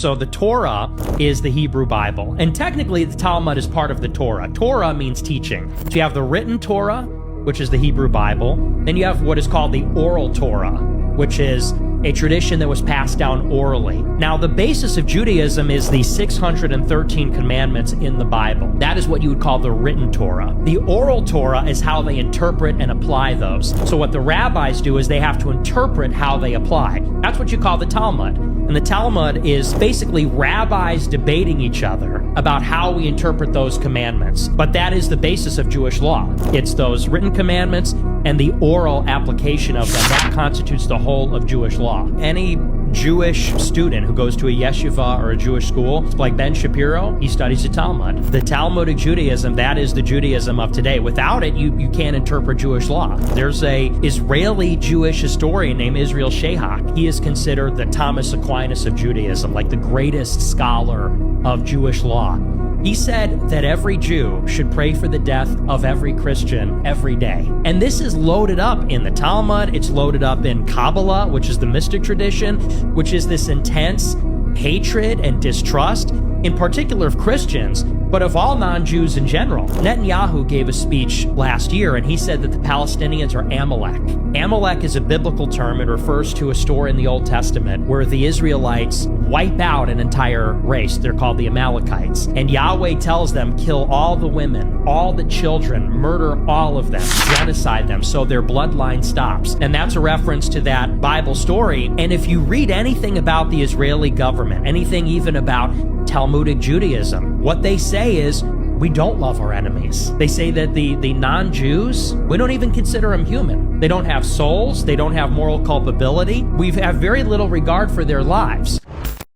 So the Torah is the Hebrew Bible, and technically the Talmud is part of the Torah. Torah means teaching. So you have the written Torah, which is the Hebrew Bible. Then you have what is called the oral Torah, which is a tradition that was passed down orally. Now, the basis of Judaism is the 613 commandments in the Bible. That is what you would call the written Torah. The oral Torah is how they interpret and apply those. So what the rabbis do is they have to interpret how they apply. That's what you call the Talmud. And the Talmud is basically rabbis debating each other about how we interpret those commandments. But that is the basis of Jewish law. It's those written commandments and the oral application of them. That constitutes the whole of Jewish law. Any Jewish student who goes to a yeshiva or a Jewish school, like Ben Shapiro, he studies the Talmud. The Talmudic Judaism, that is the Judaism of today. Without it, you can't interpret Jewish law. There's a Israeli Jewish historian named Israel Shahak. He is considered the Thomas Aquinas of Judaism, like the greatest scholar of Jewish law. He said that every Jew should pray for the death of every Christian every day. And this is loaded up in the Talmud. It's loaded up in Kabbalah, which is the mystic tradition, which is this intense hatred and distrust, in particular of Christians, but of all non-Jews in general. Netanyahu gave a speech last year, and he said that the Palestinians are Amalek. Amalek is a biblical term. It refers to a story in the Old Testament where the Israelites wipe out an entire race. They're called the Amalekites. And Yahweh tells them, kill all the women, all the children, murder all of them, genocide them, so their bloodline stops. And that's a reference to that Bible story. And if you read anything about the Israeli government, anything even about Talmudic Judaism, what they say is, we don't love our enemies. They say that the non-Jews, we don't even consider them human. They don't have souls. They don't have moral culpability. We have very little regard for their lives.